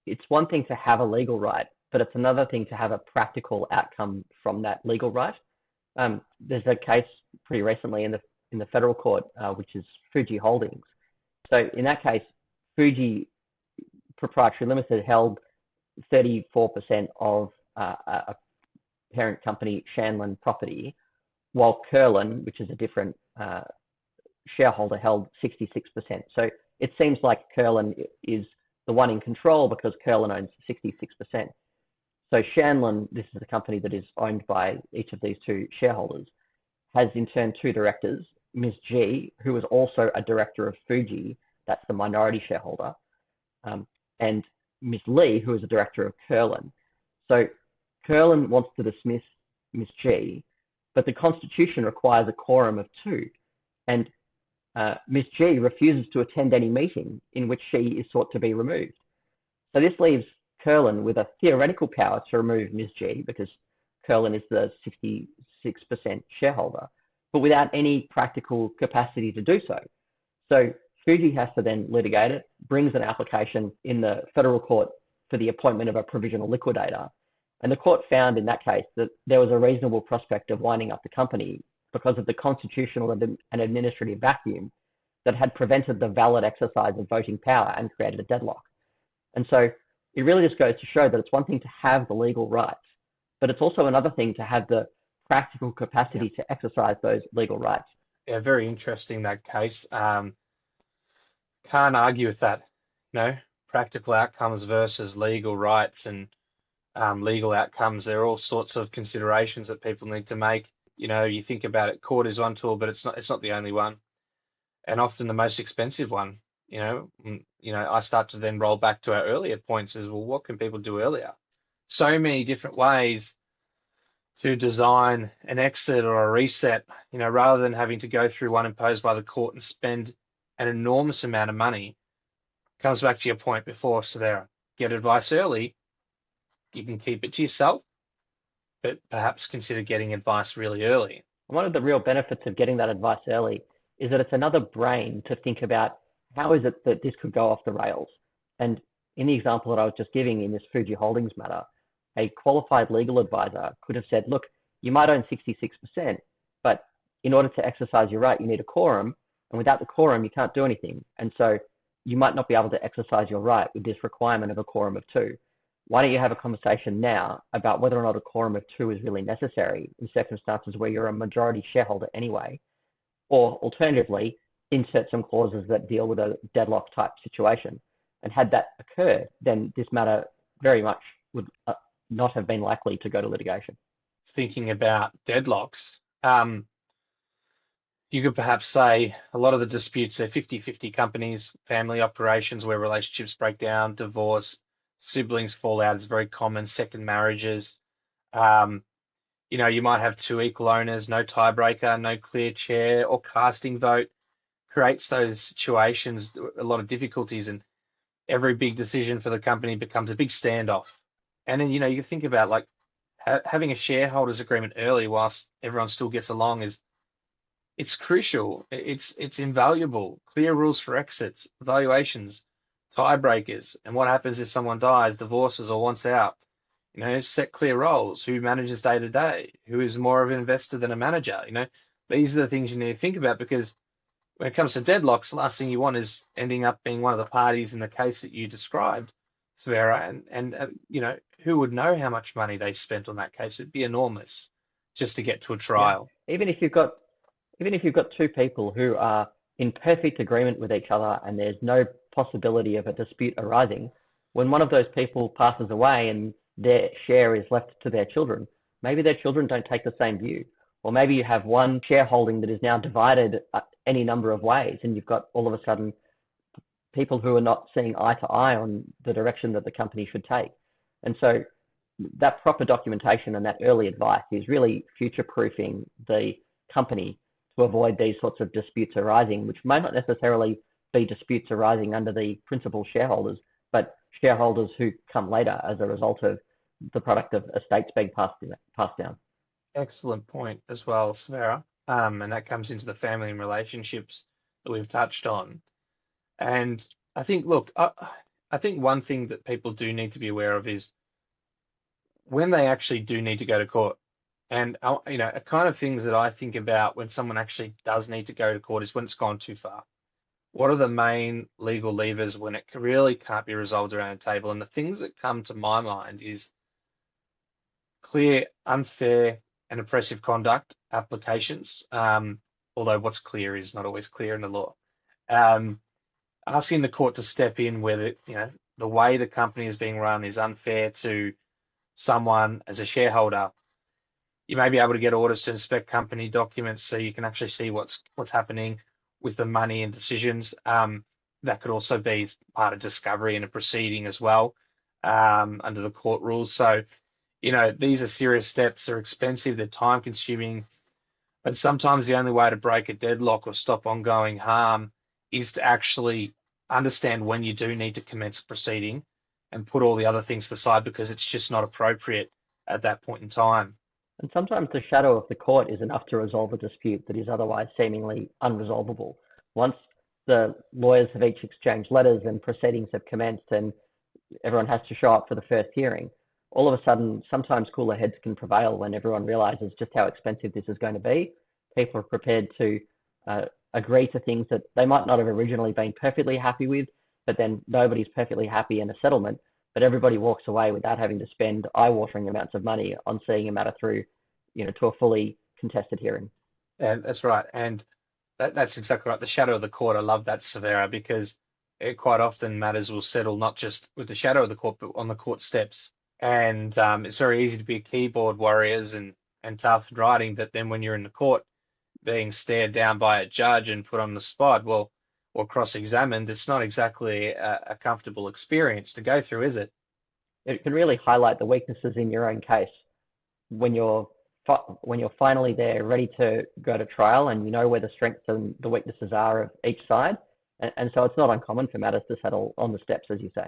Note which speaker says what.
Speaker 1: it's one thing to have a legal right, but it's another thing to have a practical outcome from that legal right. There's a case pretty recently in the federal court, which is Fuji Holdings. So in that case, Fuji Proprietary Limited held 34% of a parent company, Shanlin Property, while Curlin, which is a different shareholder, held 66%. So it seems like Curlin is the one in control because Curlin owns 66%. So Shanlin, this is a company that is owned by each of these two shareholders, has in turn two directors, Ms. G, who is also a director of Fuji, that's the minority shareholder, and Ms. Lee, who is a director of Curlin. So Curlin wants to dismiss Ms. G, but the Constitution requires a quorum of two, and Ms. G refuses to attend any meeting in which she is sought to be removed. So this leaves Curlin with a theoretical power to remove Ms. G because Curlin is the 66% shareholder, but without any practical capacity to do so. So Fuji has to then litigate it, brings an application in the federal court for the appointment of a provisional liquidator. And the court found in that case that there was a reasonable prospect of winding up the company because of the constitutional and administrative vacuum that had prevented the valid exercise of voting power and created a deadlock. And so it really just goes to show that it's one thing to have the legal rights, but it's also another thing to have the practical capacity to exercise those legal rights.
Speaker 2: Yeah, very interesting, that case. Can't argue with that. Practical outcomes versus legal rights and legal outcomes. There are all sorts of considerations that people need to make. You think about it, court is one tool, but it's not the only one, and often the most expensive one. I start to then roll back to our earlier points as well. What can people do earlier? So many different ways to design an exit or a reset, rather than having to go through one imposed by the court and spend an enormous amount of money. Comes back to your point before, Severa. Get advice early. You can keep it to yourself, but perhaps consider getting advice really early.
Speaker 1: One of the real benefits of getting that advice early is that it's another brain to think about how is it that this could go off the rails. And in the example that I was just giving in this Fuji Holdings matter, a qualified legal advisor could have said, look, you might own 66%, but in order to exercise your right, you need a quorum. And without the quorum, you can't do anything. And so you might not be able to exercise your right with this requirement of a quorum of two. Why don't you have a conversation now about whether or not a quorum of two is really necessary in circumstances where you're a majority shareholder anyway? Or alternatively, insert some clauses that deal with a deadlock type situation. And had that occurred, then this matter very much would not have been likely to go to litigation.
Speaker 2: Thinking about deadlocks, you could perhaps say a lot of the disputes are 50-50 companies, family operations where relationships break down, divorce, siblings fall out is very common, second marriages. You might have two equal owners, no tiebreaker, no clear chair, or casting vote creates those situations, a lot of difficulties, and every big decision for the company becomes a big standoff. And then, you think about like having a shareholders agreement early whilst everyone still gets along it's crucial. It's invaluable. Clear rules for exits, valuations, tiebreakers, and what happens if someone dies, divorces, or wants out. Set clear roles. Who manages day to day? Who is more of an investor than a manager? These are the things you need to think about, because when it comes to deadlocks, the last thing you want is ending up being one of the parties in the case that you described, Svera, and who would know how much money they spent on that case? It'd be enormous just to get to a trial.
Speaker 1: Yeah. Even if you've got two people who are in perfect agreement with each other and there's no possibility of a dispute arising, when one of those people passes away and their share is left to their children, maybe their children don't take the same view. Or maybe you have one shareholding that is now divided any number of ways, and you've got all of a sudden people who are not seeing eye to eye on the direction that the company should take. And so that proper documentation and that early advice is really future-proofing the company to avoid these sorts of disputes arising, which may not necessarily be disputes arising under the principal shareholders, but shareholders who come later as a result of the product of estates being passed down.
Speaker 2: Excellent point as well, Svera. And that comes into the family and relationships that we've touched on. And I think, look, I I think one thing that people do need to be aware of is when they actually do need to go to court. And, a kind of things that I think about when someone actually does need to go to court is when it's gone too far. What are the main legal levers when it really can't be resolved around a table? And the things that come to my mind is clear, unfair, and oppressive conduct applications. Although what's clear is not always clear in the law. Um, Asking the court to step in where the way the company is being run is unfair to someone as a shareholder. You may be able to get orders to inspect company documents so you can actually see what's happening with the money and decisions. That could also be part of discovery in a proceeding as well, under the court rules. So, these are serious steps. They're expensive. They're time consuming. And sometimes the only way to break a deadlock or stop ongoing harm is to actually understand when you do need to commence a proceeding and put all the other things to the side because it's just not appropriate at that point in time.
Speaker 1: And sometimes the shadow of the court is enough to resolve a dispute that is otherwise seemingly unresolvable. Once the lawyers have each exchanged letters and proceedings have commenced and everyone has to show up for the first hearing, all of a sudden, sometimes cooler heads can prevail when everyone realizes just how expensive this is going to be. People are prepared to agree to things that they might not have originally been perfectly happy with, but then nobody's perfectly happy in a settlement, but everybody walks away without having to spend eye-watering amounts of money on seeing a matter through, to a fully contested hearing.
Speaker 2: And that's right. And that's exactly right. The shadow of the court, I love that, Severa, because quite often matters will settle not just with the shadow of the court, but on the court steps. And it's very easy to be keyboard warriors and tough and writing, but then when you're in the court being stared down by a judge and put on the spot, well, or cross-examined, it's not exactly a comfortable experience to go through, is it?
Speaker 1: It can really highlight the weaknesses in your own case when you're finally there, ready to go to trial, and you know where the strengths and the weaknesses are of each side. And so it's not uncommon for matters to settle on the steps, as you say.